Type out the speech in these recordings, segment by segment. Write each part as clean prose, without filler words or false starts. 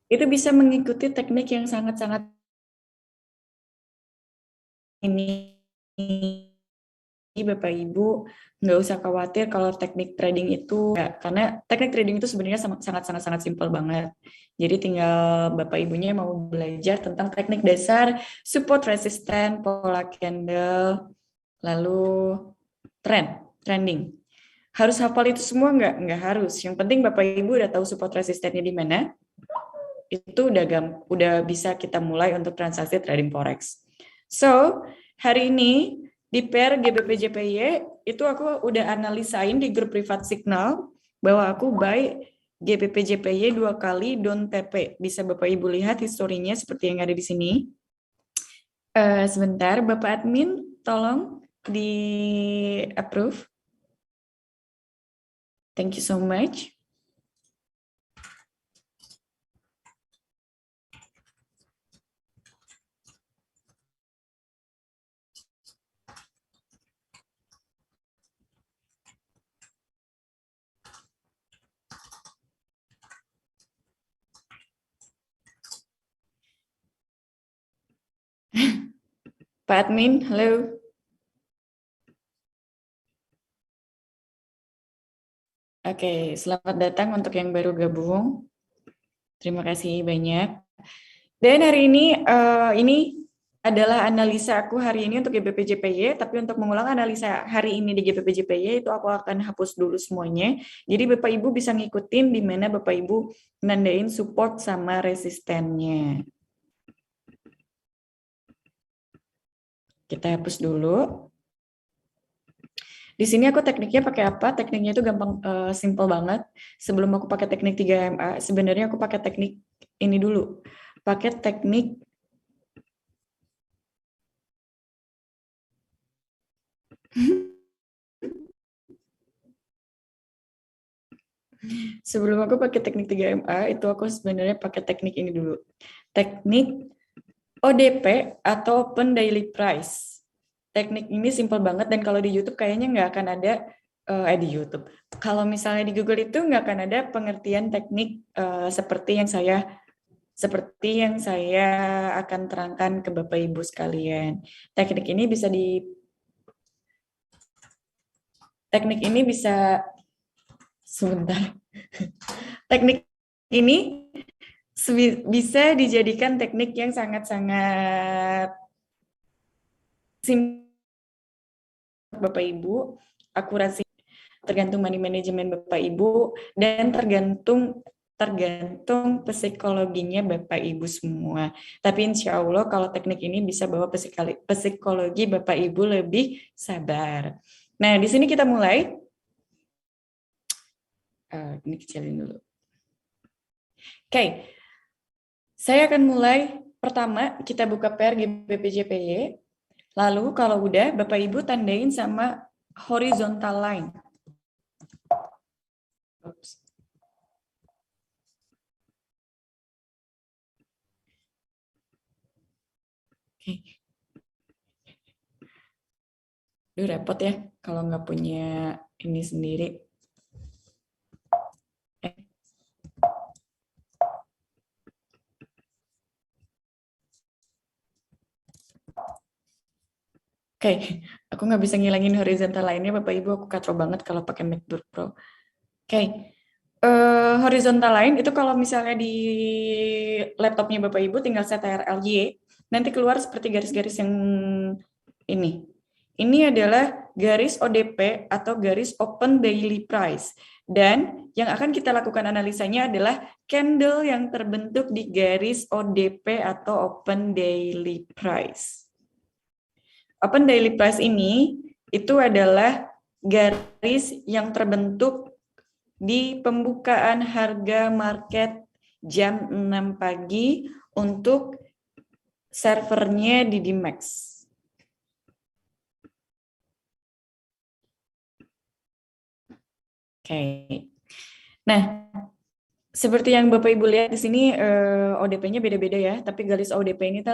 itu bisa mengikuti teknik yang sangat-sangat ini. Bapak Ibu nggak usah khawatir kalau teknik trading itu karena teknik trading itu sebenarnya sangat simpel banget. Jadi tinggal Bapak Ibunya mau belajar tentang teknik dasar, support resisten, pola candle, lalu trending. Harus hafal itu semua nggak harus. Yang penting Bapak Ibu udah tahu support resistennya di mana, itu udah bisa kita mulai untuk transaksi trading forex. So, hari ini di pair GBP-JPY itu aku udah analisain di grup privat Signal bahwa aku buy GBP-JPY 2 kali down TP. Bisa Bapak Ibu lihat historinya seperti yang ada di sini. Sebentar, Bapak admin tolong di approve. Thank you so much. Pak admin, halo. Oke, selamat datang untuk yang baru gabung. Terima kasih banyak. Dan hari ini adalah analisa aku hari ini untuk GBP-JPY, tapi untuk mengulang analisa hari ini di GBP-JPY itu aku akan hapus dulu semuanya. Jadi Bapak Ibu bisa ngikutin di mana Bapak Ibu nandain support sama resistennya. Kita hapus dulu. Di sini aku tekniknya pakai apa? Tekniknya itu gampang, simple banget. Sebelum aku pakai teknik 3MA, sebenarnya aku pakai teknik ini dulu. Pakai teknik sebelum aku pakai teknik 3MA, itu aku sebenarnya pakai teknik ini dulu. Teknik ODP atau Open Daily Price. Teknik ini simple banget dan kalau di YouTube kayaknya nggak akan ada di YouTube. Kalau misalnya di Google itu nggak akan ada pengertian teknik seperti yang saya akan terangkan ke Bapak Ibu sekalian. Teknik ini bisa sebentar. Teknik ini bisa dijadikan teknik yang sangat-sangat simpel Bapak Ibu, akurasi tergantung money management Bapak Ibu dan tergantung psikologinya Bapak Ibu semua. Tapi insya Allah kalau teknik ini bisa bawa psikologi Bapak Ibu lebih sabar. Nah, di sini kita mulai. Ini kecilin dulu. Oke, saya akan mulai. Pertama, kita buka pair GBP-JPY. Lalu kalau udah, Bapak Ibu tandain sama horizontal line. Oops. Oke. Duh, repot ya kalau nggak punya ini sendiri. Oke, aku nggak bisa ngilangin horizontal line-nya, Bapak Ibu. Aku katro banget kalau pakai MacBook Pro. Oke, horizontal line itu kalau misalnya di laptopnya Bapak Ibu tinggal set TRLY, nanti keluar seperti garis-garis yang ini. Ini adalah garis ODP atau garis Open Daily Price. Dan yang akan kita lakukan analisanya adalah candle yang terbentuk di garis ODP atau Open Daily Price. Open Daily Price ini itu adalah garis yang terbentuk di pembukaan harga market jam 6 pagi untuk servernya di DMAX. Oke. Nah, seperti yang Bapak Ibu lihat di sini ODP-nya beda-beda ya, tapi garis ODP ini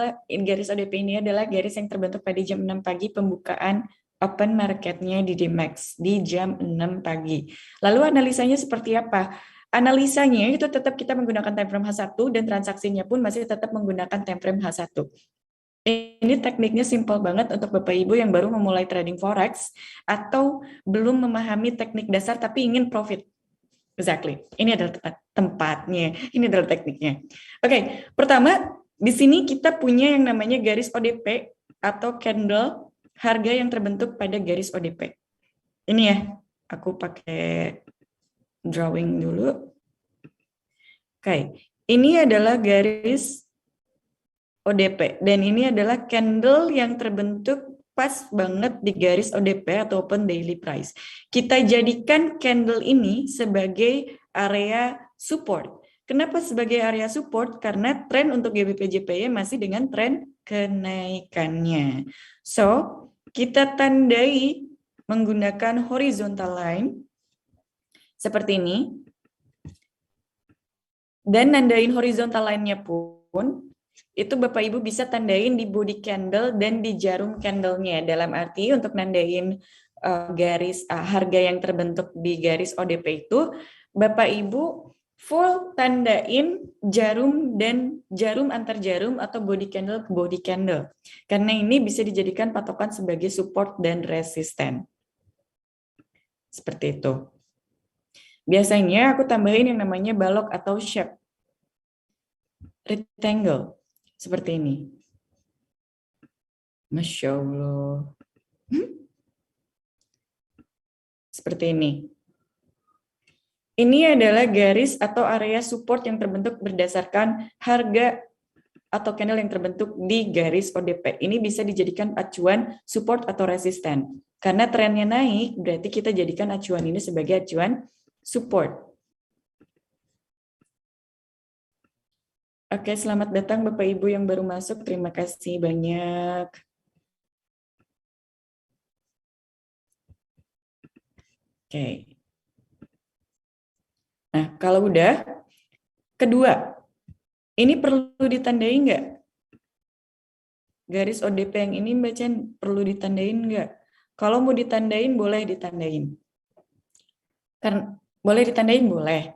adalah garis yang terbentuk pada jam 6 pagi pembukaan open market-nya di DMAX di jam 6 pagi. Lalu analisanya seperti apa? Analisanya itu tetap kita menggunakan time frame H1 dan transaksinya pun masih tetap menggunakan time frame H1. Ini tekniknya simpel banget untuk Bapak Ibu yang baru memulai trading forex atau belum memahami teknik dasar tapi ingin profit. Exactly. Ini adalah tempatnya. Ini adalah tekniknya. Oke, pertama di sini kita punya yang namanya garis ODP atau candle harga yang terbentuk pada garis ODP. Ini ya, aku pakai drawing dulu. Oke, ini adalah garis ODP dan ini adalah candle yang terbentuk pas banget di garis ODP atau open daily price. Kita jadikan candle ini sebagai area support. Kenapa sebagai area support? Karena tren untuk GBP/JPY masih dengan tren kenaikannya. So, kita tandai menggunakan horizontal line seperti ini. Dan nandain horizontal line-nya pun itu Bapak Ibu bisa tandain di body candle dan di jarum candle-nya. Dalam arti untuk nandain garis harga yang terbentuk di garis ODP itu, Bapak Ibu full tandain jarum dan jarum antar jarum atau body candle ke body candle. Karena ini bisa dijadikan patokan sebagai support dan resisten. Seperti itu. Biasanya aku tambahin yang namanya balok atau shape. Rectangle. Seperti ini. Masya Allah. Seperti ini. Ini adalah garis atau area support yang terbentuk berdasarkan harga atau candle yang terbentuk di garis ODP. Ini bisa dijadikan acuan support atau resisten. Karena trennya naik, berarti kita jadikan acuan ini sebagai acuan support. Oke, selamat datang Bapak Ibu yang baru masuk. Terima kasih banyak. Oke. Nah, kalau udah, kedua, ini perlu ditandai nggak? Garis ODP yang ini bacaan perlu ditandain nggak? Kalau mau ditandain, boleh ditandain. Kan boleh ditandain, boleh.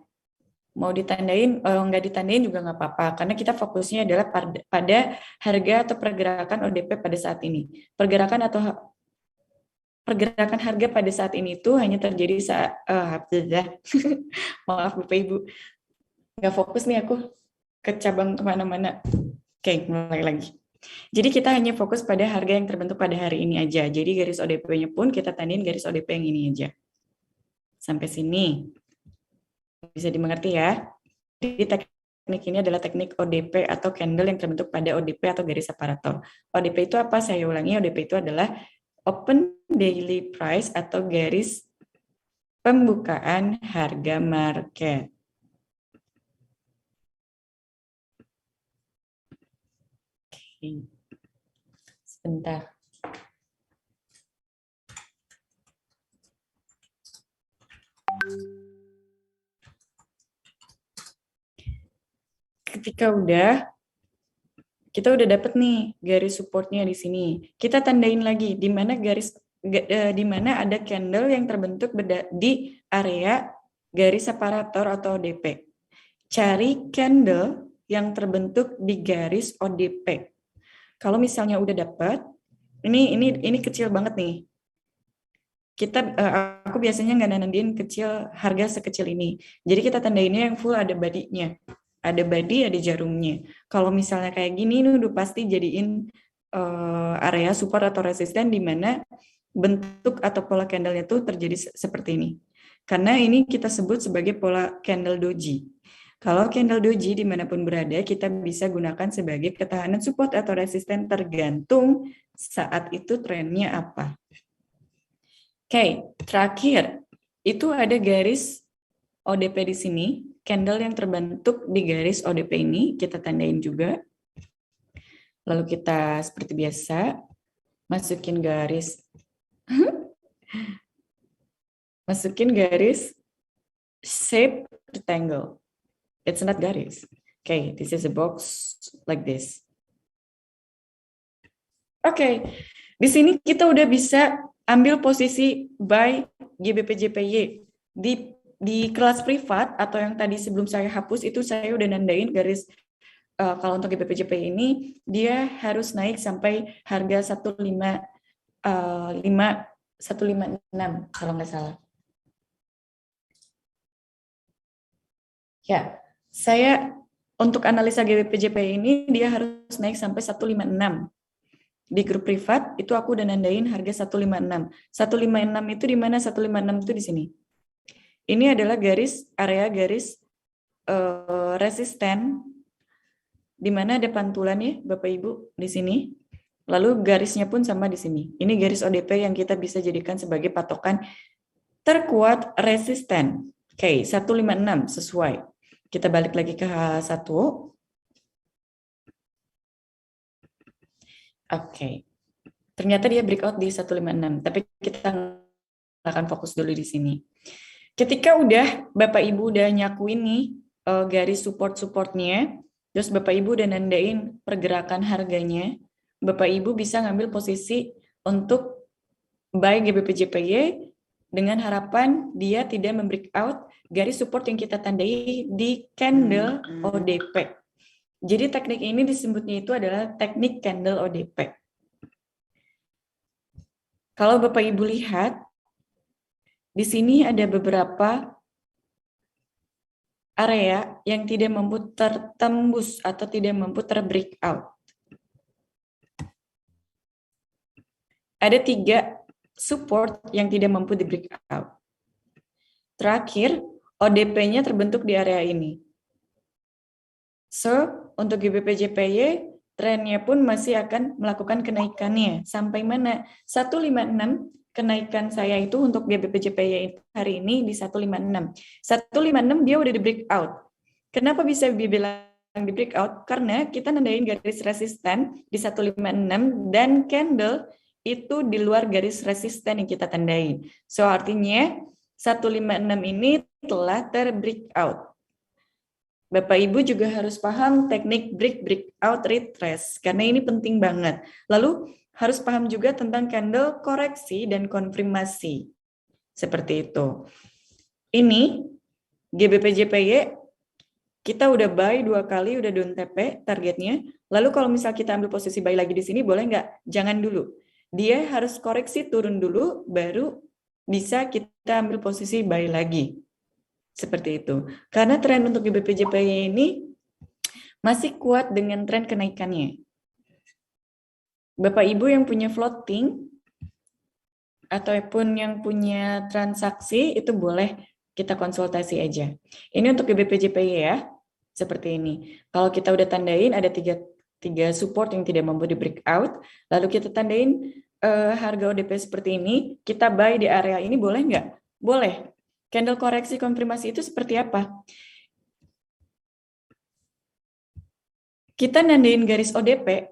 Mau ditandain, nggak ditandain juga nggak apa-apa, karena kita fokusnya adalah pada harga atau pergerakan ODP pada saat ini. Pergerakan harga pada saat ini itu hanya terjadi saat, maaf Bapak Ibu, nggak fokus nih aku, ke cabang kemana-mana. Oke, mulai lagi. Jadi kita hanya fokus pada harga yang terbentuk pada hari ini aja. Jadi garis ODP-nya pun kita tandain garis ODP yang ini aja. Sampai sini. Bisa dimengerti ya. Jadi teknik ini adalah teknik ODP atau candle yang terbentuk pada ODP atau garis separator. ODP itu apa? Saya ulangi, ODP itu adalah open daily price atau garis pembukaan harga market. Oke. Sebentar. Ketika kita udah dapet nih garis supportnya di sini. Kita tandain lagi di mana ada candle yang terbentuk di area garis separator atau ODP. Cari candle yang terbentuk di garis ODP. Kalau misalnya udah dapet, ini kecil banget nih. Aku biasanya nggak nandain kecil harga sekecil ini. Jadi kita tandainnya yang full ada body-nya. Ada body, ada jarumnya. Kalau misalnya kayak gini, ini udah pasti jadiin area support atau resisten di mana bentuk atau pola candle-nya tuh terjadi seperti ini. Karena ini kita sebut sebagai pola candle doji. Kalau candle doji dimanapun berada, kita bisa gunakan sebagai ketahanan support atau resisten tergantung saat itu trennya apa. Oke, terakhir, itu ada garis ODP di sini. Candle yang terbentuk di garis ODP ini kita tandain juga. Lalu kita seperti biasa masukin garis shape rectangle. It's not garis. Okay, this is a box like this. Oke, di sini kita udah bisa ambil posisi buy GBP/JPY di di kelas privat atau yang tadi sebelum saya hapus itu saya udah nandain garis kalau untuk GBPJP ini dia harus naik sampai harga 156 kalau nggak salah. Ya, saya untuk analisa GBPJP ini dia harus naik sampai 156. Di grup privat itu aku udah nandain harga 156. 156 itu di mana? 156 itu di sini. Ini adalah area garis resisten di mana ada pantulan ya Bapak Ibu di sini. Lalu garisnya pun sama di sini. Ini garis ODP yang kita bisa jadikan sebagai patokan terkuat resisten. Oke, 156 sesuai. Kita balik lagi ke H1. Oke. Ternyata dia breakout di 156, tapi kita akan fokus dulu di sini. Ketika udah Bapak Ibu udah nyakuin nih garis support-supportnya, terus Bapak Ibu udah nandain pergerakan harganya, Bapak Ibu bisa ngambil posisi untuk buy GBPJPY dengan harapan dia tidak membreakout garis support yang kita tandai di candle ODP. Jadi teknik ini disebutnya itu adalah teknik candle ODP. Kalau Bapak Ibu lihat, di sini ada beberapa area yang tidak mampu tertembus atau tidak mampu terbreakout. Ada 3 support yang tidak mampu di breakout. Terakhir, ODP-nya terbentuk di area ini. So, untuk GBPJPY, trennya pun masih akan melakukan kenaikannya. Sampai mana? 156, kenaikan saya itu untuk GBPJPY hari ini di 156. 156 dia udah di breakout. Kenapa bisa dibilang di breakout? Karena kita nandain garis resisten di 156 dan candle itu di luar garis resisten yang kita tandain. So, artinya 156 ini telah terbreakout. Bapak Ibu juga harus paham teknik breakout retrace karena ini penting banget. Lalu harus paham juga tentang candle koreksi dan konfirmasi. Seperti itu. Ini GBPJPY kita udah buy 2 kali, udah down TP targetnya. Lalu kalau misal kita ambil posisi buy lagi di sini boleh nggak? Jangan dulu. Dia harus koreksi turun dulu baru bisa kita ambil posisi buy lagi. Seperti itu. Karena tren untuk GBPJPY ini masih kuat dengan tren kenaikannya. Bapak Ibu yang punya floating ataupun yang punya transaksi itu boleh kita konsultasi aja. Ini untuk GBPJPY ya, seperti ini. Kalau kita udah tandain ada tiga support yang tidak mampu di breakout, lalu kita tandain harga ODP seperti ini, kita buy di area ini boleh nggak? Boleh. Candle koreksi konfirmasi itu seperti apa? Kita nandain garis ODP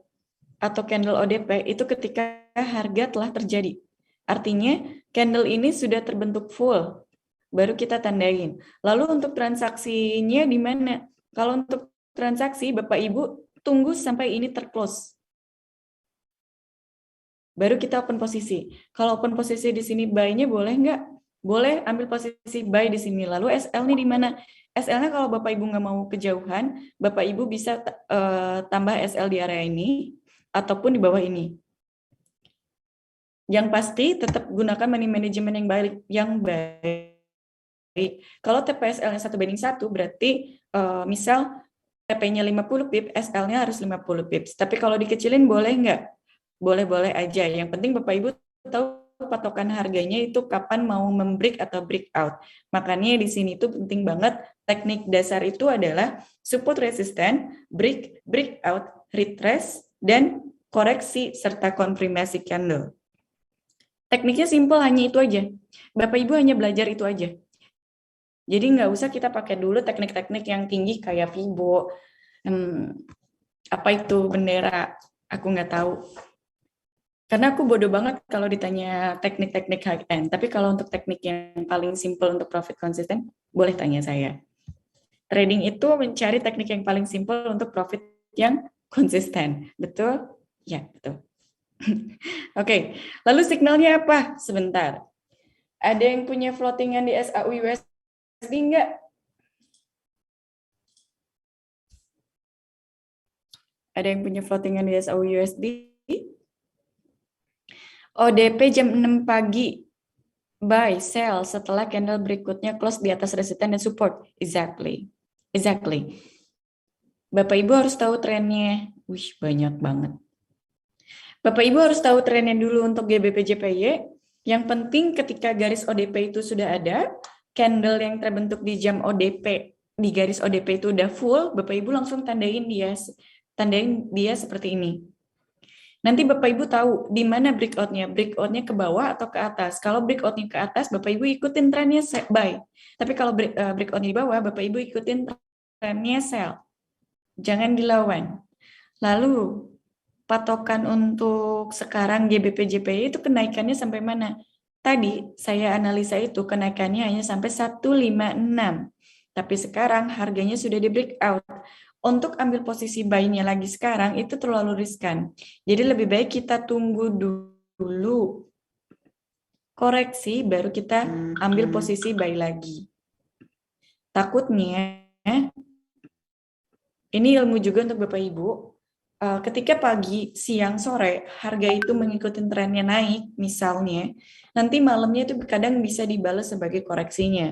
atau candle ODP itu ketika harga telah terjadi. Artinya candle ini sudah terbentuk full, baru kita tandain. Lalu untuk transaksinya di mana? Kalau untuk transaksi, Bapak Ibu tunggu sampai ini terclose. Baru kita open posisi. Kalau open posisi di sini buy-nya boleh nggak? Boleh ambil posisi buy di sini. Lalu SL-nya di mana? SL-nya kalau Bapak Ibu nggak mau kejauhan, Bapak Ibu bisa tambah SL di area ini ataupun di bawah ini. Yang pasti tetap gunakan money management yang baik. Kalau TPSL-nya 1:1 berarti misal TP-nya 50 pip, SL-nya harus 50 pips. Tapi kalau dikecilin boleh nggak? Boleh-boleh aja. Yang penting Bapak Ibu tahu patokan harganya itu kapan mau membreak atau breakout. Makanya di sini itu penting banget teknik dasar itu adalah support resisten, breakout, retrace, dan koreksi serta konfirmasi candle. Tekniknya simple, hanya itu aja. Bapak Ibu hanya belajar itu aja. Jadi nggak usah kita pakai dulu teknik-teknik yang tinggi kayak Fibo, apa itu bendera, aku nggak tahu. Karena aku bodoh banget kalau ditanya teknik-teknik high end. Tapi kalau untuk teknik yang paling simple untuk profit konsisten, boleh tanya saya. Trading itu mencari teknik yang paling simple untuk profit yang konsisten. Betul? Ya, betul. Oke, lalu signalnya apa? Sebentar. Ada yang punya floatingan di SAU US enggak? Ada yang punya floatingan DSO USD? ODP jam 6 pagi. Buy, sell setelah candle berikutnya close di atas resistance dan support. Exactly. Bapak Ibu harus tahu trennya. Wih, banyak banget. Bapak Ibu harus tahu trennya dulu untuk GBP JPY. Yang penting ketika garis ODP itu sudah ada, candle yang terbentuk di jam ODP, di garis ODP itu udah full, Bapak Ibu langsung tandain dia seperti ini. Nanti Bapak Ibu tahu di mana breakout-nya. Breakout-nya ke bawah atau ke atas. Kalau breakout-nya ke atas, Bapak Ibu ikutin trennya buy. Tapi kalau breakout-nya di bawah, Bapak Ibu ikutin trennya sell. Jangan dilawan. Lalu, patokan untuk sekarang GBP JPY itu kenaikannya sampai mana? Tadi saya analisa itu kenaikannya hanya sampai 156. Tapi sekarang harganya sudah di breakout. Untuk ambil posisi buy-nya lagi sekarang itu terlalu riskan. Jadi lebih baik kita tunggu dulu koreksi baru kita ambil posisi buy lagi. Takutnya ini ilmu juga untuk Bapak Ibu. Ketika pagi, siang, sore harga itu mengikuti trennya naik misalnya, nanti malamnya itu kadang bisa dibalas sebagai koreksinya.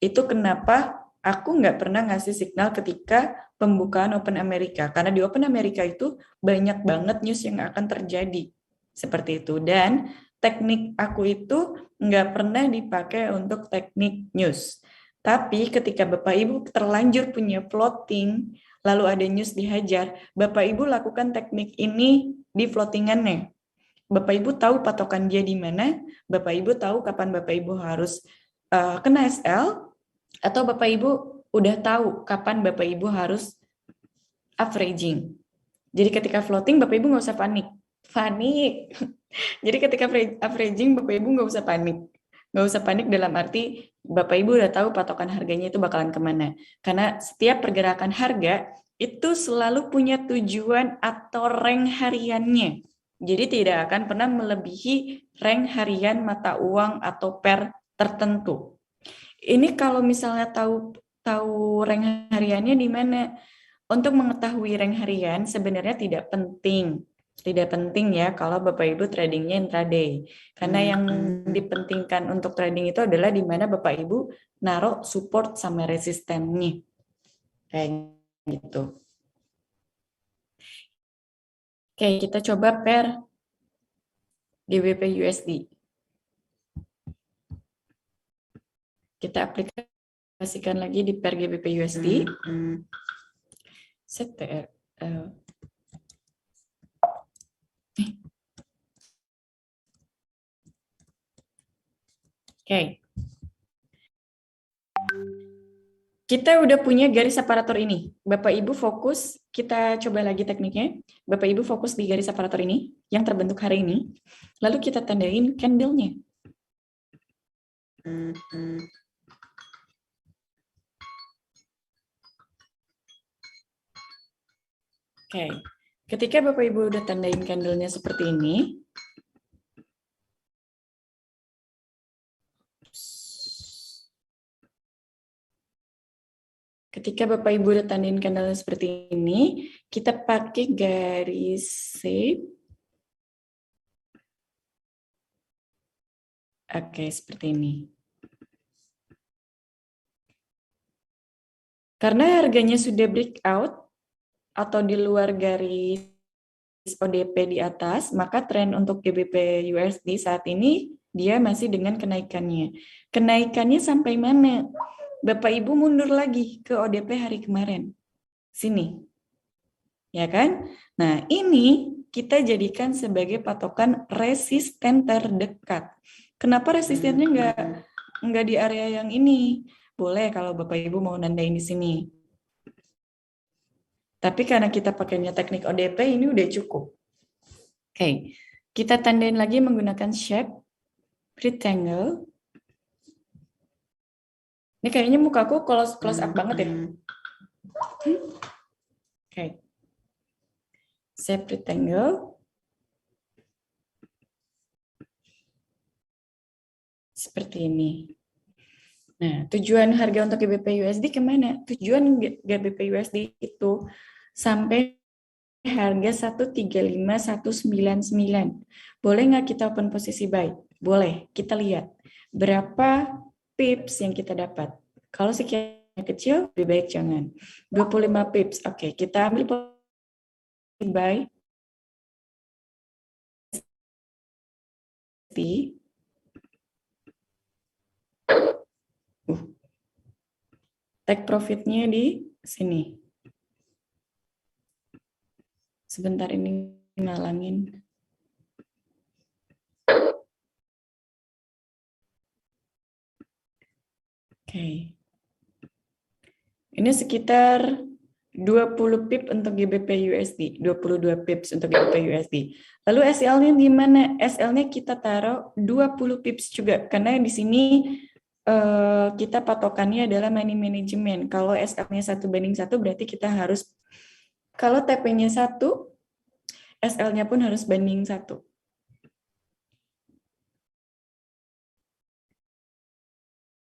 Itu kenapa aku nggak pernah ngasih signal ketika pembukaan Open America. Karena di Open America itu banyak banget news yang akan terjadi. Seperti itu. Dan teknik aku itu nggak pernah dipakai untuk teknik news. Tapi ketika Bapak Ibu terlanjur punya floating, lalu ada news dihajar, Bapak Ibu lakukan teknik ini di floatingannya. Bapak Ibu tahu patokan dia di mana, Bapak Ibu tahu kapan Bapak Ibu harus kena SL, atau Bapak Ibu udah tahu kapan Bapak Ibu harus averaging. Jadi ketika floating Bapak Ibu nggak usah panik. Jadi ketika averaging Bapak Ibu nggak usah panik. Nggak usah panik dalam arti Bapak Ibu udah tahu patokan harganya itu bakalan kemana. Karena setiap pergerakan harga itu selalu punya tujuan atau rank hariannya. Jadi tidak akan pernah melebihi rank harian mata uang atau pair tertentu. Ini kalau misalnya tahu rank hariannya di mana? Untuk mengetahui rank harian sebenarnya tidak penting. Tidak penting ya kalau Bapak Ibu tradingnya intraday. Karena yang dipentingkan untuk trading itu adalah di mana Bapak Ibu naruh support sama resistennya. Kayak gitu. Oke, kita coba pair GBP USD. Kita aplikasikan lagi di pair GBP USD. Set PR. Oke. Kita udah punya garis separator ini. Bapak Ibu fokus, kita coba lagi tekniknya. Bapak Ibu fokus di garis separator ini yang terbentuk hari ini. Lalu kita tandain candle-nya. Oke. Ketika Bapak Ibu udah tandain candle-nya seperti ini, ketika Bapak Ibu udah tandain candle seperti ini, kita pakai garis shape. Oke, seperti ini. Karena harganya sudah breakout atau di luar garis ODP di atas, maka tren untuk GBP USD saat ini dia masih dengan kenaikannya. Kenaikannya sampai mana? Bapak Ibu mundur lagi ke ODP hari kemarin. Sini. Ya kan? Nah, ini kita jadikan sebagai patokan resisten terdekat. Kenapa resistennya nggak di area yang ini? Boleh kalau Bapak Ibu mau nandain di sini. Tapi karena kita pakainya teknik ODP, ini udah cukup. Oke, kita tandain lagi menggunakan shape rectangle. Ini kayaknya mukaku close up banget ya. Oke. Shape rectangle. Seperti ini. Nah, tujuan harga untuk GBP USD kemana? Tujuan GBP USD itu sampai harga 135.199. Boleh nggak kita open posisi buy? Boleh. Kita lihat berapa pips yang kita dapat. Kalau sekian kecil, lebih baik jangan. 25 pips. Oke, kita ambil posisi buy. Take profitnya di sini. Sebentar ini ngalangin. Oke. Ini sekitar 20 pip untuk GBP USD, 22 pips untuk GBP USD. Lalu SL-nya di mana? SL-nya kita taruh 20 pips juga, karena di sini kita patokannya adalah money management. Kalau SL-nya 1:1 berarti kita harus, kalau TP-nya 1, SL-nya pun harus banding 1.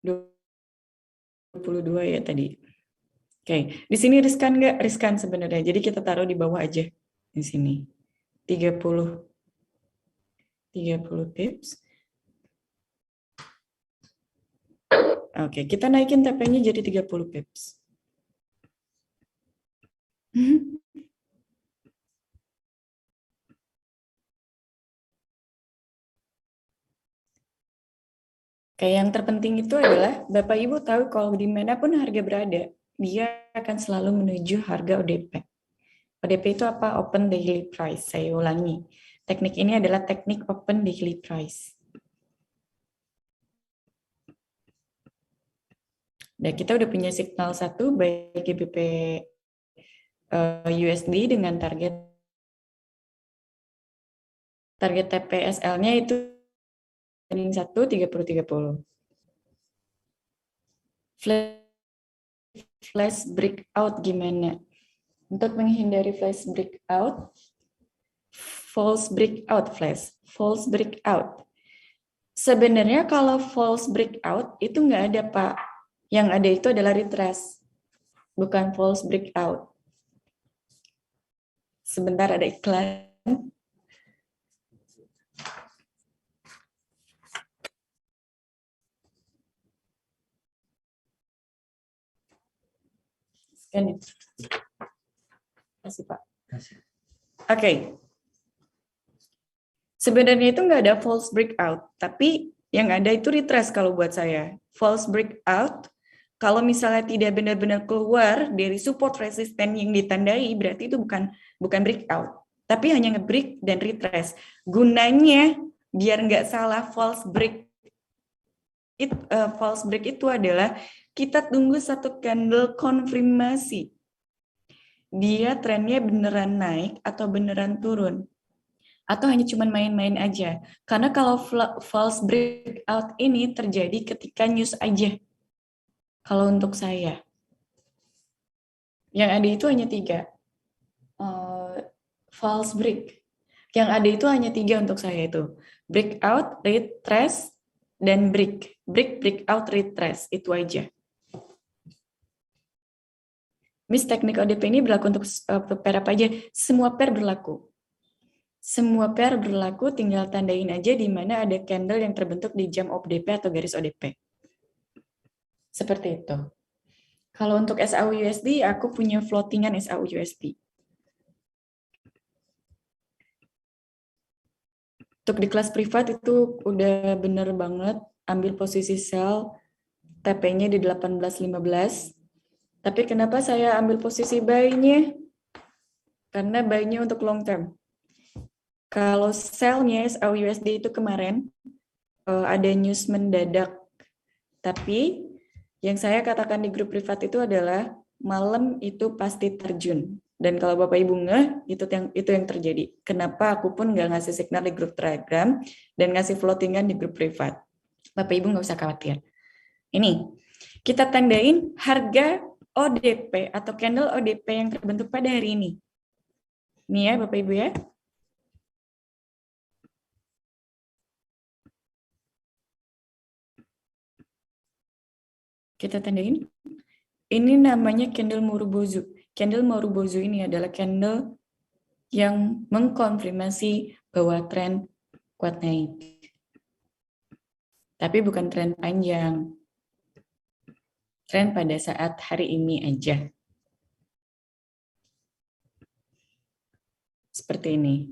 $22 ya tadi. Oke, di sini riskan nggak? Riskan sebenarnya. Jadi kita taruh di bawah aja. Di sini. 30 pips. Oke, kita naikin TP-nya jadi 30 pips. Kayak yang terpenting itu adalah Bapak Ibu tahu kalau dimanapun harga berada, dia akan selalu menuju harga ODP. ODP itu apa? Open Daily Price. Saya ulangi. Teknik ini adalah teknik Open Daily Price. Dan kita udah punya signal satu baik GBP USD dengan target TPSL-nya itu banding 1 30. Flash breakout gimana? Untuk menghindari flash breakout, false breakout. Sebenarnya kalau false breakout itu nggak ada, Pak. Yang ada itu adalah retrace, bukan false breakout. Sebentar, ada iklan. Scan ya. Kasih, Pak. Oke. Sebenarnya itu nggak ada false breakout, tapi yang ada itu retrace kalau buat saya. False breakout, kalau misalnya tidak benar-benar keluar dari support resisten yang ditandai, berarti itu bukan breakout, tapi hanya nge-break dan retrace. Gunanya biar nggak salah, false break itu adalah kita tunggu satu candle konfirmasi. Dia trennya beneran naik atau beneran turun. Atau hanya cuma main-main aja. Karena kalau false breakout ini terjadi ketika news aja. Kalau untuk saya. Yang ada itu hanya 3. False break. Yang ada itu hanya 3 untuk saya itu. Breakout, retrace, dan break. Breakout, retrace. Itu aja. Miss, teknik ODP ini berlaku untuk pair apa aja? Semua pair berlaku. Semua pair berlaku, tinggal tandain aja di mana ada candle yang terbentuk di jam ODP atau garis ODP. Seperti itu. Kalau untuk SAU-USD, aku punya floatingan SAU-USD. Untuk di kelas privat itu udah bener banget, ambil posisi sell, TP-nya di 18.15. Tapi kenapa saya ambil posisi buy-nya? Karena buy-nya untuk long term. Kalau sell-nya SAU-USD itu kemarin, ada news mendadak. Tapi yang saya katakan di grup privat itu adalah malam itu pasti terjun. Dan kalau Bapak Ibu itu yang terjadi. Kenapa aku pun nggak ngasih signal di grup Telegram dan ngasih floatingan di grup privat. Bapak Ibu nggak usah khawatir. Ini, kita tandain harga ODP atau candle ODP yang terbentuk pada hari ini. Nih ya Bapak Ibu ya. Kita tandain. Ini namanya candle Marubozu. Candle Marubozu ini adalah candle yang mengkonfirmasi bahwa tren kuat naik. Tapi bukan tren panjang. Tren pada saat hari ini aja. Seperti ini.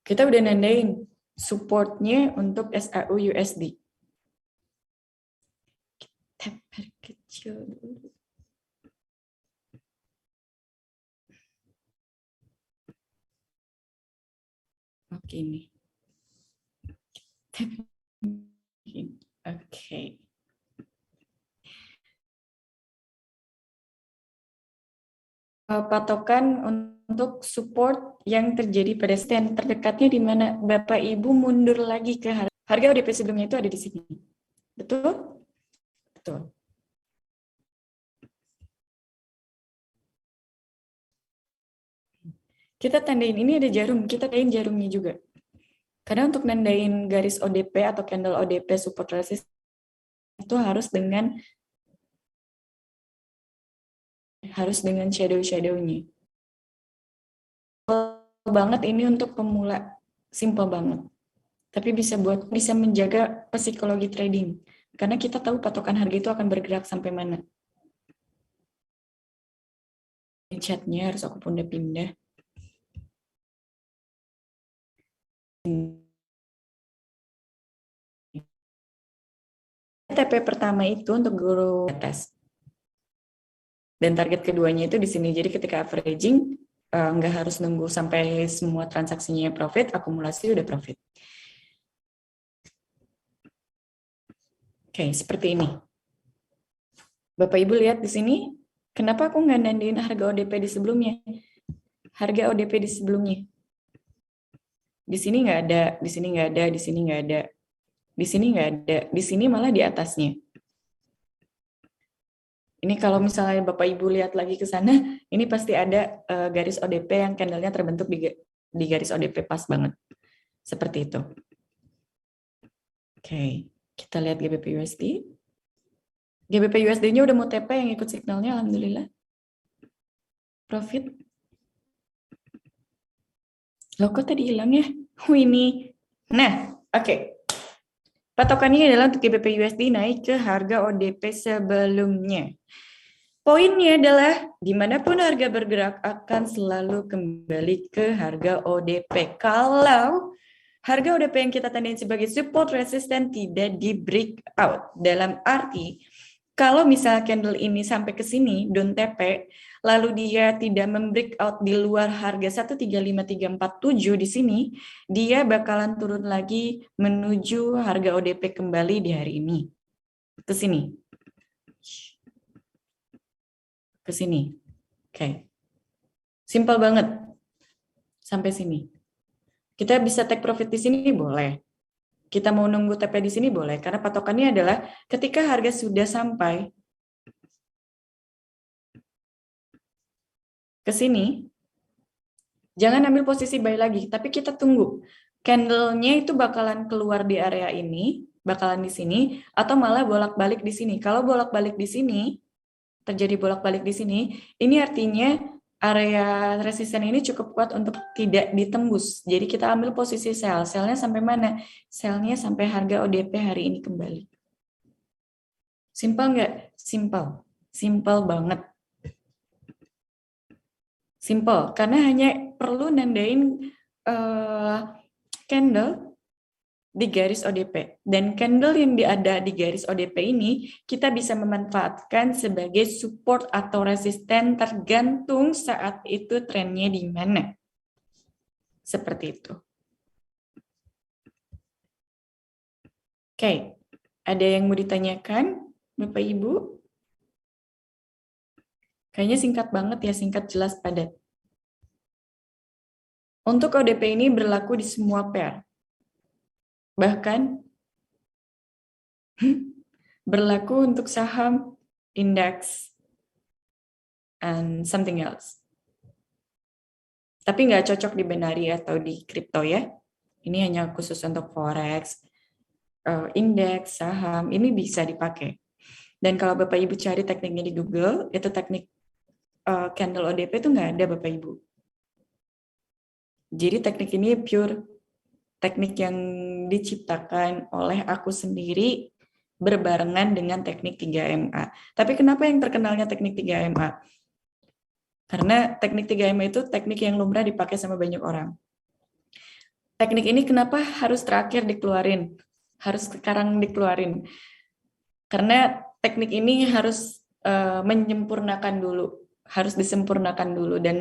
Kita udah nandain supportnya untuk SAU USD. Kita perkecil dulu. Oke ini. Oke. Patokan untuk support yang terjadi pada stand terdekatnya di mana Bapak Ibu mundur lagi ke harga ODP sebelumnya itu ada di sini. Betul? Betul. Kita tandain ini ada jarum, kita tandain jarumnya juga. Karena untuk nandain garis ODP atau candle ODP support resistance itu harus dengan shadow-shadownya. Simple banget ini untuk pemula, simple banget. Tapi bisa menjaga psikologi trading. Karena kita tahu patokan harga itu akan bergerak sampai mana. Chatnya harus aku pindah-pindah. TP pertama itu untuk guru atas. Dan target keduanya itu di sini. Jadi ketika averaging, nggak harus nunggu sampai semua transaksinya profit, akumulasi udah profit. Oke, seperti ini. Bapak Ibu lihat di sini, kenapa aku nggak nandain harga ODP di sebelumnya? Harga ODP di sebelumnya. Di sini nggak ada, di sini nggak ada, di sini nggak ada. Di sini nggak ada, di sini malah di atasnya. Ini kalau misalnya Bapak Ibu lihat lagi ke sana, ini pasti ada garis ODP yang candlenya terbentuk di garis ODP pas banget. Seperti itu. Oke, kita lihat GBP USD. GBP USD-nya udah mau TP yang ikut signalnya, alhamdulillah. Profit. Loh kok tadi hilang ya? Ini. Nah, oke. Patokannya adalah untuk GBP USD naik ke harga ODP sebelumnya. Poinnya adalah dimanapun harga bergerak akan selalu kembali ke harga ODP. Kalau harga ODP yang kita tandain sebagai support resisten tidak di breakout. Dalam arti, kalau misalnya candle ini sampai ke sini, down TP, lalu dia tidak membreakout di luar harga 135347 di sini, dia bakalan turun lagi menuju harga ODP kembali di hari ini. Ke sini. Ke sini. Oke. Simple banget. Sampai sini. Kita bisa take profit di sini boleh. Kita mau nunggu TP di sini boleh, karena patokannya adalah ketika harga sudah sampai ke sini, jangan ambil posisi buy lagi, tapi kita tunggu. Candle-nya itu bakalan keluar di area ini, bakalan di sini, atau malah bolak-balik di sini. Kalau bolak-balik di sini, terjadi bolak-balik di sini, ini artinya area resisten ini cukup kuat untuk tidak ditembus. Jadi kita ambil posisi sell. Sell-nya sampai mana? Sell-nya sampai harga ODP hari ini kembali. Simple nggak? Simple. Simple banget. Simple. Karena hanya perlu nandain candle di garis ODP. Dan candle yang ada di garis ODP ini kita bisa memanfaatkan sebagai support atau resisten tergantung saat itu trennya di mana. Seperti itu. Oke, ada yang mau ditanyakan, Bapak Ibu? Kayaknya singkat banget ya, singkat, jelas, padat. Untuk ODP ini berlaku di semua pair. Bahkan berlaku untuk saham, indeks, and something else. Tapi nggak cocok di binary atau di kripto ya. Ini hanya khusus untuk forex, indeks, saham, ini bisa dipakai. Dan kalau Bapak Ibu cari tekniknya di Google, itu teknik candle ODP itu nggak ada Bapak Ibu. Jadi teknik ini pure teknik yang diciptakan oleh aku sendiri berbarengan dengan teknik 3MA. Tapi kenapa yang terkenalnya teknik 3MA? Karena teknik 3MA itu teknik yang lumrah dipakai sama banyak orang. Teknik ini kenapa harus terakhir dikeluarin? Harus sekarang dikeluarin. Karena teknik ini harus menyempurnakan dulu, harus disempurnakan dulu. Dan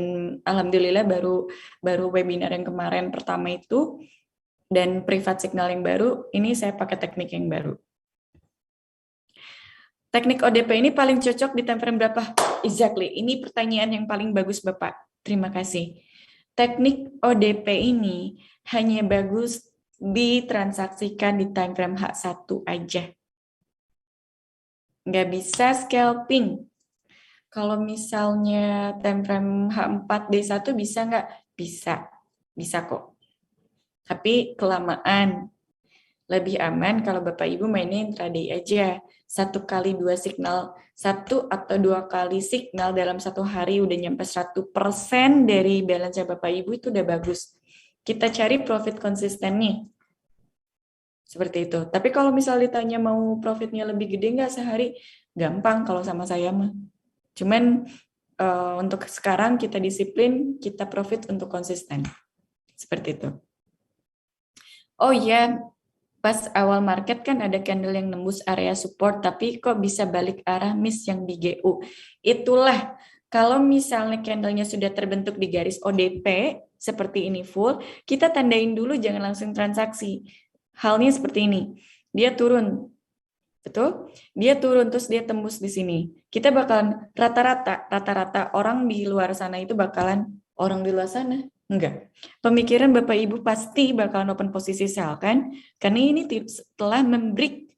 alhamdulillah baru webinar yang kemarin pertama itu dan privat signal yang baru, ini saya pakai teknik yang baru. Teknik ODP ini paling cocok di time frame berapa? Exactly. Ini pertanyaan yang paling bagus Bapak. Terima kasih. Teknik ODP ini hanya bagus ditransaksikan di time frame H1 aja. Nggak bisa scalping. Kalau misalnya time frame H4 D1 bisa nggak? Bisa. Bisa kok. Tapi kelamaan. Lebih aman kalau Bapak Ibu mainin intraday aja. 1x2 signal, 1 atau 2 kali signal dalam satu hari udah nyampe 100% dari balance Bapak Ibu itu udah bagus. Kita cari profit konsistennya. Seperti itu. Tapi kalau misal ditanya mau profitnya lebih gede nggak sehari, gampang kalau sama saya mah. Cuman untuk sekarang kita disiplin, kita profit untuk konsisten. Seperti itu. Oh iya, pas awal market kan ada candle yang nembus area support, tapi kok bisa balik arah miss yang di GU. Itulah, kalau misalnya candlenya sudah terbentuk di garis ODP, seperti ini full, kita tandain dulu, jangan langsung transaksi. Halnya seperti ini, dia turun, betul? Dia turun, terus dia tembus di sini. Kita bakalan rata-rata orang di luar sana itu bakalan, orang di luar sana, enggak. Pemikiran Bapak Ibu pasti bakalan open posisi sell kan? Karena ini setelah membreak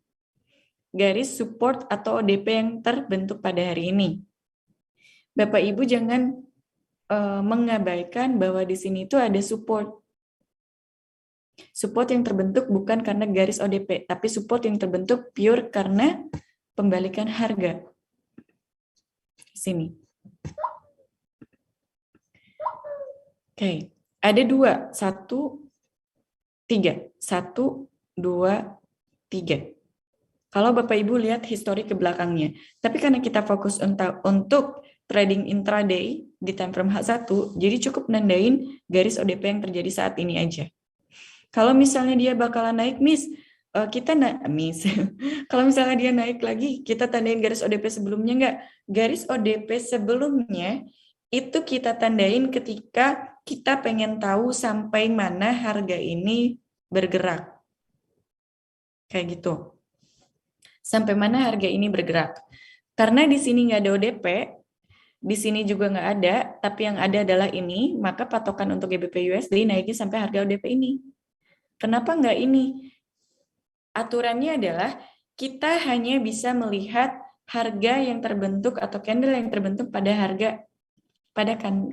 garis support atau ODP yang terbentuk pada hari ini. Bapak Ibu jangan mengabaikan bahwa di sini itu ada support. Support yang terbentuk bukan karena garis ODP, tapi support yang terbentuk pure karena pembalikan harga. Sini. Oke, ada 2, 1, 3. 1, 2, 3. Kalau Bapak Ibu lihat histori ke belakangnya. Tapi karena kita fokus untuk trading intraday di time frame H1, jadi cukup nandain garis ODP yang terjadi saat ini aja. Kalau misalnya dia bakalan naik, kalau misalnya dia naik lagi, kita tandain garis ODP sebelumnya enggak? Garis ODP sebelumnya itu kita tandain ketika kita pengen tahu sampai mana harga ini bergerak. Kayak gitu. Sampai mana harga ini bergerak. Karena di sini nggak ada ODP, di sini juga nggak ada, tapi yang ada adalah ini, maka patokan untuk GBP USD naikin sampai harga ODP ini. Kenapa nggak ini? Aturannya adalah kita hanya bisa melihat harga yang terbentuk atau candle yang terbentuk pada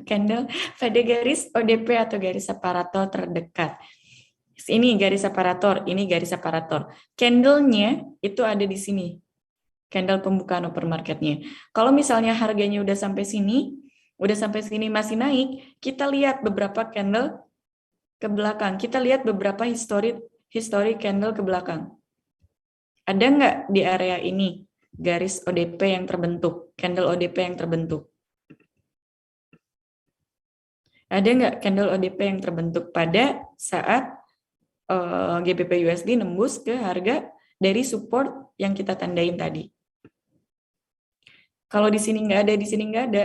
candle pada garis ODP atau garis separator terdekat. Ini garis separator, ini garis separator. Candle-nya itu ada di sini. Candle pembukaan open marketnya. Kalau misalnya harganya udah sampai sini masih naik, kita lihat beberapa candle ke belakang. Kita lihat beberapa history candle ke belakang. Ada nggak di area ini garis ODP yang terbentuk, candle ODP yang terbentuk? Ada nggak candle ODP yang terbentuk pada saat GBP USD nembus ke harga dari support yang kita tandain tadi? Kalau di sini nggak ada, di sini nggak ada.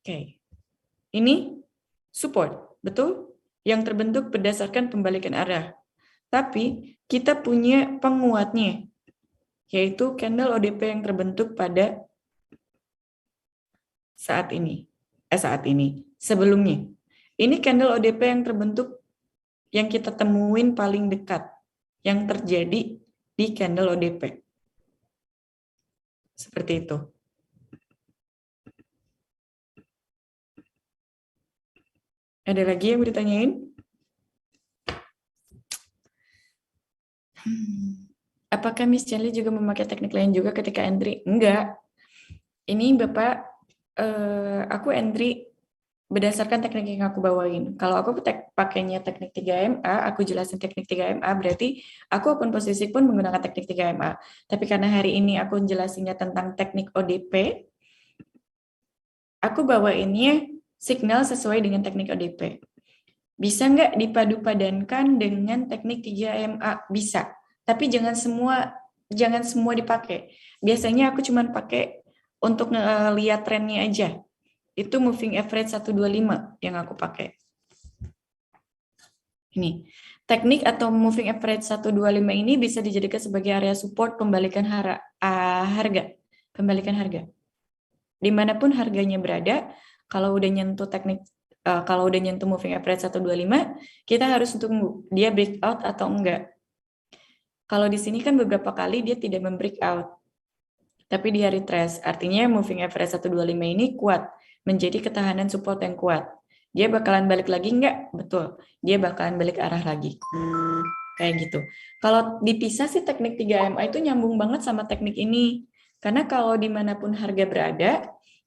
Oke. Ini support, betul? Yang terbentuk berdasarkan pembalikan arah. Tapi kita punya penguatnya, yaitu candle ODP yang terbentuk pada sebelumnya. Ini candle ODP yang terbentuk yang kita temuin paling dekat, yang terjadi di candle ODP. Seperti itu. Ada lagi yang mau ditanyain? Apakah Miss Chandli juga memakai teknik lain juga ketika entry? Enggak. Ini Bapak, aku entry berdasarkan teknik yang aku bawain. Kalau aku pakainya teknik 3MA, aku jelasin teknik 3MA, berarti aku open posisi pun menggunakan teknik 3MA. Tapi karena hari ini aku jelasinnya tentang teknik ODP, aku bawainnya signal sesuai dengan teknik ODP. Bisa nggak dipadu-padankan dengan teknik 3MA? Bisa. Tapi jangan semua dipakai. Biasanya aku cuma pakai untuk ngeliat trennya aja. Itu moving average 125 yang aku pakai. Ini. Teknik atau moving average 125 ini bisa dijadikan sebagai area support pembalikan harga. Pembalikan harga. Dimanapun harganya berada, kalau udah nyentuh kalau udah nyentuh moving average 125, kita harus tunggu dia breakout atau enggak. Kalau di sini kan beberapa kali dia tidak membreakout, tapi dia retrace. Artinya moving average 125 ini kuat, menjadi ketahanan support yang kuat. Dia bakalan balik lagi enggak? Betul. Dia bakalan balik arah lagi. Kayak gitu. Kalau dipisah sih teknik 3MA itu nyambung banget sama teknik ini. Karena kalau dimanapun harga berada,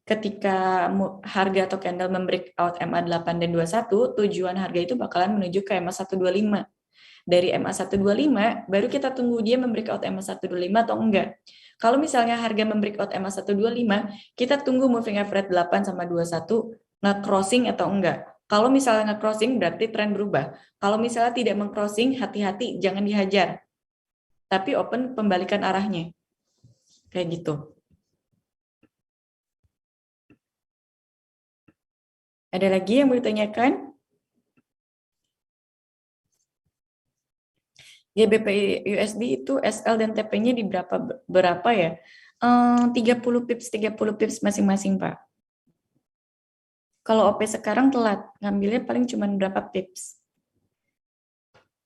ketika harga atau candle membreakout MA8 dan 21, tujuan harga itu bakalan menuju ke MA125. Dari MA125, baru kita tunggu dia membreakout MA125 atau enggak. Kalau misalnya harga membreakout MA125, kita tunggu moving average 8 sama 21 nge-crossing atau enggak. Kalau misalnya nge-crossing berarti tren berubah. Kalau misalnya tidak meng-crossing, hati-hati, jangan dihajar. Tapi open pembalikan arahnya. Kayak gitu. Ada lagi yang mau ditanyakan? GBP USD itu SL dan TP-nya di berapa ya? 30 pips masing-masing, Pak. Kalau OP sekarang telat, ngambilnya paling cuma berapa pips.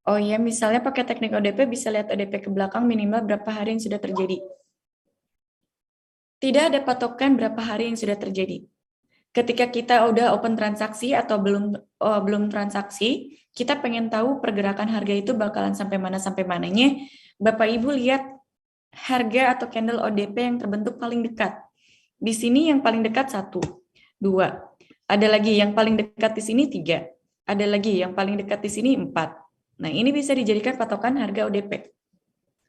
Oh iya, misalnya pakai teknik ODP bisa lihat ODP ke belakang minimal berapa hari yang sudah terjadi. Tidak ada patokan berapa hari yang sudah terjadi. Ketika kita udah open transaksi atau belum transaksi, kita pengen tahu pergerakan harga itu bakalan sampai mananya. Bapak Ibu lihat harga atau candle ODP yang terbentuk paling dekat. Di sini yang paling dekat 1, 2. Ada lagi yang paling dekat di sini 3. Ada lagi yang paling dekat di sini 4. Nah, ini bisa dijadikan patokan harga ODP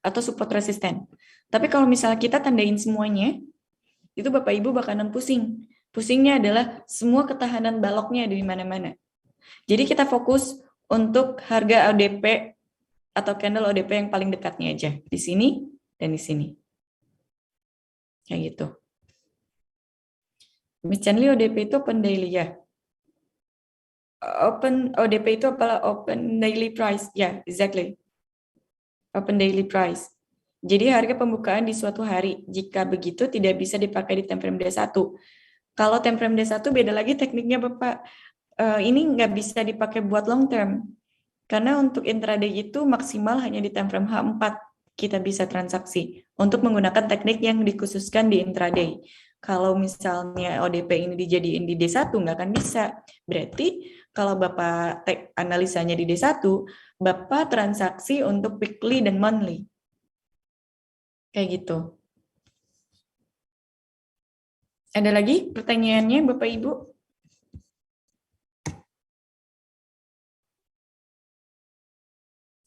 atau support resisten. Tapi kalau misalnya kita tandain semuanya, itu Bapak Ibu bakalan pusing. Pusingnya adalah semua ketahanan baloknya ada di mana-mana. Jadi kita fokus untuk harga ODP atau candle ODP yang paling dekatnya aja. Di sini dan di sini. Kayak gitu. Miss Chandli, ODP itu open daily ya? Open ODP itu apalah open daily price? Ya, exactly. Open daily price. Jadi harga pembukaan di suatu hari. Jika begitu tidak bisa dipakai di time frame D1. Kalau time frame D1 beda lagi tekniknya Bapak. Ini nggak bisa dipakai buat long term. Karena untuk intraday itu maksimal hanya di time frame H4 kita bisa transaksi untuk menggunakan teknik yang dikhususkan di intraday. Kalau misalnya ODP ini dijadiin di D1 nggak akan bisa. Berarti kalau Bapak analisanya di D1, Bapak transaksi untuk weekly dan monthly. Kayak gitu. Ada lagi pertanyaannya Bapak Ibu?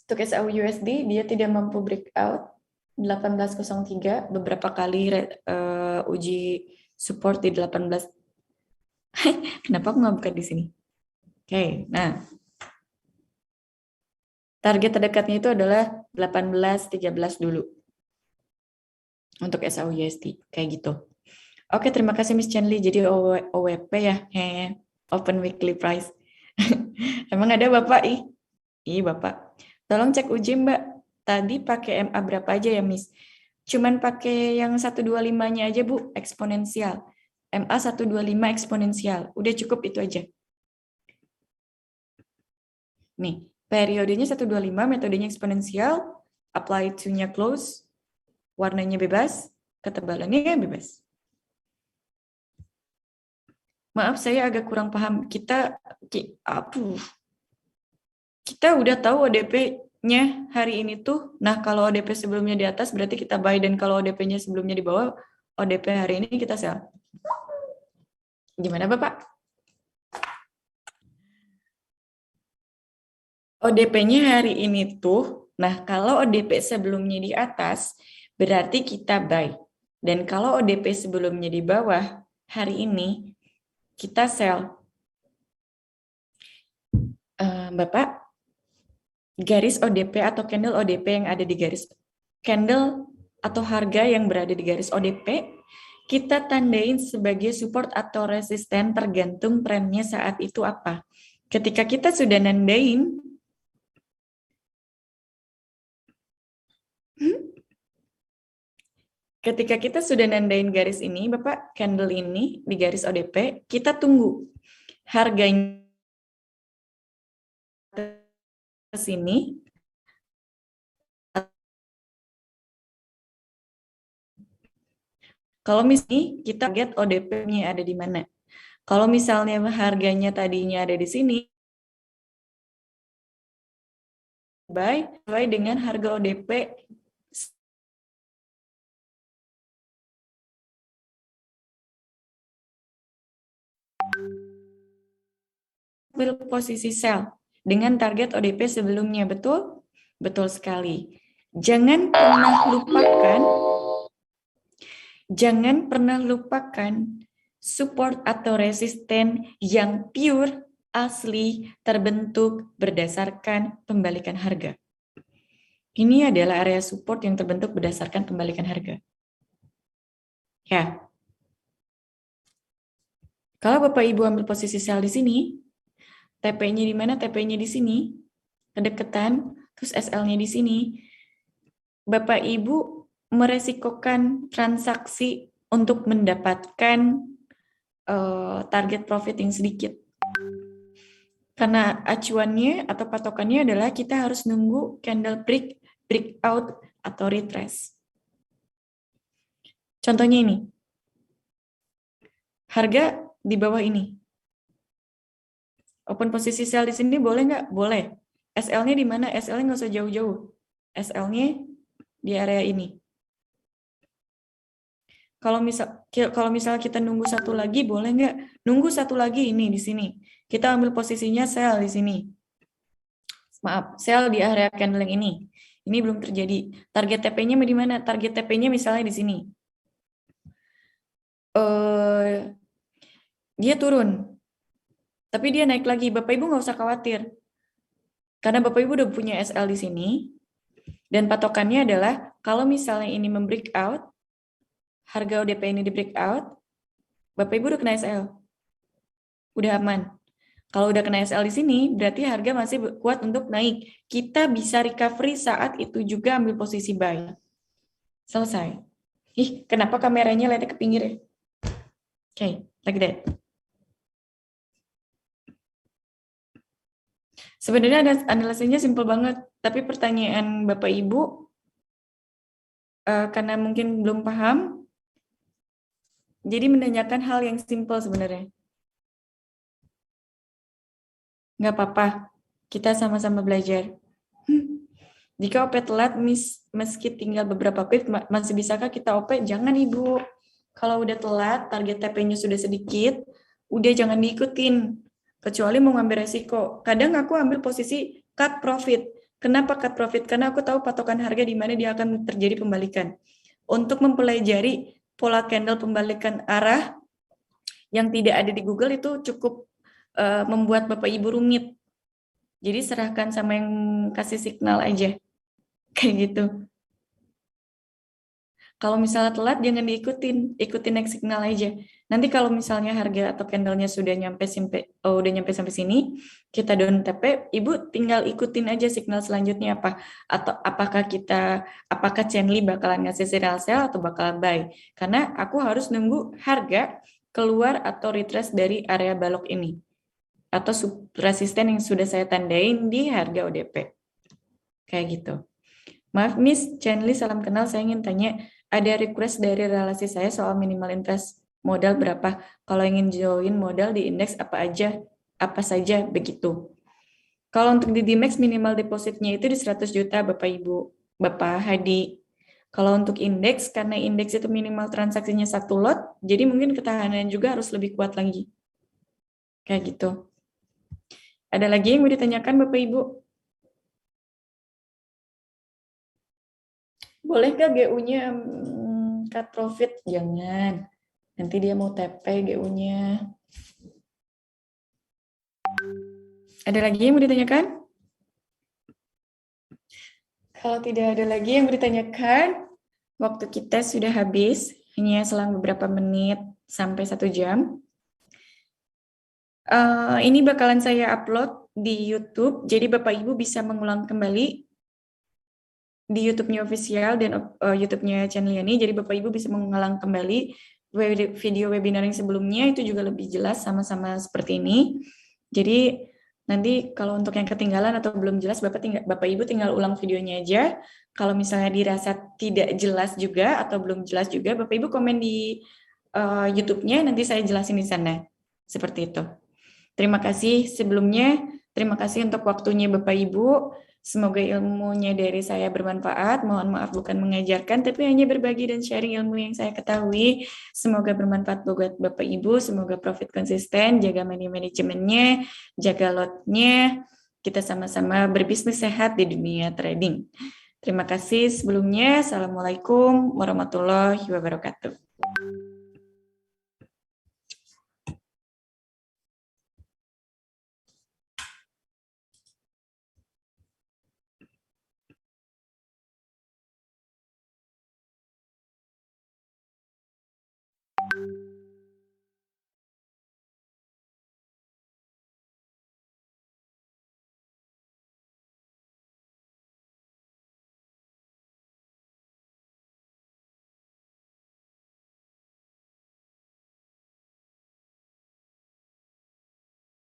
Untuk SAU-USD, dia tidak mampu breakout 1803, beberapa kali uji support di 18. Kenapa aku nggak buka di sini? Oke, nah. Target terdekatnya itu adalah 1813 dulu. Untuk SAU-USD, kayak gitu. Oke, terima kasih Miss Chandli. Jadi OWP ya, Open Weekly Price. Emang ada Bapak? Iya Bapak. Tolong cek uji Mbak. Tadi pakai MA berapa aja ya Miss? Cuman pakai yang 125-nya aja Bu, eksponensial. MA 125 eksponensial. Udah cukup itu aja. Nih, periodenya 125, metodenya eksponensial, apply to-nya close, warnanya bebas, ketebalannya bebas. Maaf, saya agak kurang paham. Kita udah tahu ODP ODP-nya hari ini tuh, nah kalau ODP sebelumnya di atas berarti kita buy, dan kalau ODP-nya sebelumnya di bawah, ODP hari ini kita sell. Gimana Bapak? ODP-nya hari ini tuh, nah kalau ODP sebelumnya di atas, berarti kita buy. Dan kalau ODP sebelumnya di bawah, hari ini kita sell. Bapak, garis ODP atau candle ODP yang ada di garis candle atau harga yang berada di garis ODP, kita tandain sebagai support atau resisten tergantung trennya saat itu apa. Ketika kita sudah nandain, ketika kita sudah nandain garis ini, Bapak, candle ini di garis ODP, kita tunggu harganya ke sini. Kalau misalnya kita target ODP-nya ada di mana? Kalau misalnya harganya tadinya ada di sini, buy sesuai dengan harga ODP ambil posisi sell dengan target ODP sebelumnya, betul? Betul sekali. Jangan pernah lupakan support atau resisten yang pure, asli, terbentuk berdasarkan pembalikan harga. Ini adalah area support yang terbentuk berdasarkan pembalikan harga. Ya. Kalau Bapak Ibu ambil posisi sell di sini, TP-nya di mana? TP-nya di sini, kedekatan, terus SL-nya di sini. Bapak Ibu meresikokan transaksi untuk mendapatkan target profit yang sedikit. Karena acuannya atau patokannya adalah kita harus nunggu candle breakout atau retrace. Contohnya ini. Harga di bawah ini. Open posisi sell di sini boleh nggak? Boleh. SL-nya di mana? SL-nya nggak usah jauh-jauh. SL-nya di area ini. Kalau misal kita nunggu satu lagi, boleh nggak? Nunggu satu lagi ini di sini. Kita ambil posisinya sell di sini. Maaf, sell di area candle yang ini. Ini belum terjadi. Target TP-nya di mana? Target TP-nya misalnya di sini. Dia turun. Tapi dia naik lagi. Bapak Ibu nggak usah khawatir. Karena Bapak Ibu udah punya SL di sini. Dan patokannya adalah kalau misalnya ini membreakout, harga ODP ini di breakout, Bapak Ibu udah kena SL. Udah aman. Kalau udah kena SL di sini, berarti harga masih kuat untuk naik. Kita bisa recovery saat itu juga ambil posisi buy. Selesai. Ih, kenapa kameranya lihatnya ke pinggir ya? Oke, like that. Sebenarnya analisanya simple banget, tapi pertanyaan Bapak Ibu, karena mungkin belum paham, jadi menanyakan hal yang simple sebenarnya. Nggak apa-apa, kita sama-sama belajar. Jika OP telat, meski tinggal beberapa pip, masih bisakah kita OP? Jangan Ibu. Kalau udah telat, target TP-nya sudah sedikit, udah jangan diikutin. Kecuali mau ngambil resiko. Kadang aku ambil posisi cut profit. Kenapa cut profit? Karena aku tahu patokan harga di mana dia akan terjadi pembalikan. Untuk mempelajari pola candle pembalikan arah yang tidak ada di Google itu cukup membuat Bapak Ibu rumit. Jadi serahkan sama yang kasih signal aja. Kayak gitu. Kalau misalnya telat jangan ikutin next signal aja. Nanti kalau misalnya harga atau candlenya sudah nyampe sampai sini, kita down TP, Ibu tinggal ikutin aja signal selanjutnya apa, atau apakah Chenli bakalan ngasih signal sell atau bakalan buy. Karena aku harus nunggu harga keluar atau retrace dari area balok ini atau resisten yang sudah saya tandain di harga ODP. Kayak gitu. Maaf Miss Chenli, salam kenal. Saya ingin tanya, ada request dari relasi saya soal minimal invest modal berapa? Kalau ingin join modal di indeks apa saja begitu. Kalau untuk di Dimex minimal depositnya itu di 100 juta Bapak Ibu, Bapak Hadi. Kalau untuk indeks, karena indeks itu minimal transaksinya 1 lot, jadi mungkin ketahanan juga harus lebih kuat lagi. Kayak gitu. Ada lagi yang mau ditanyakan Bapak Ibu? Boleh gak GU-nya cut profit? Jangan. Nanti dia mau TP GU-nya. Ada lagi yang mau ditanyakan? Kalau tidak ada lagi yang mau ditanyakan, waktu kita sudah habis, hanya selang beberapa menit sampai 1 jam. Ini bakalan saya upload di YouTube, jadi Bapak Ibu bisa mengulang kembali di YouTube-nya official dan YouTube-nya channel ini. Jadi Bapak Ibu bisa mengulang kembali video webinar yang sebelumnya, itu juga lebih jelas sama-sama seperti ini. Jadi nanti kalau untuk yang ketinggalan atau belum jelas, Bapak Ibu tinggal ulang videonya aja. Kalau misalnya dirasa tidak jelas juga atau belum jelas juga, Bapak Ibu komen di YouTube-nya, nanti saya jelasin di sana. Seperti itu. Terima kasih sebelumnya. Terima kasih untuk waktunya Bapak Ibu. Semoga ilmunya dari saya bermanfaat. Mohon maaf bukan mengajarkan, tapi hanya berbagi dan sharing ilmu yang saya ketahui. Semoga bermanfaat buat Bapak Ibu. Semoga profit konsisten, jaga money manajemennya, jaga lotnya. Kita sama-sama berbisnis sehat di dunia trading. Terima kasih sebelumnya. Assalamualaikum warahmatullahi wabarakatuh.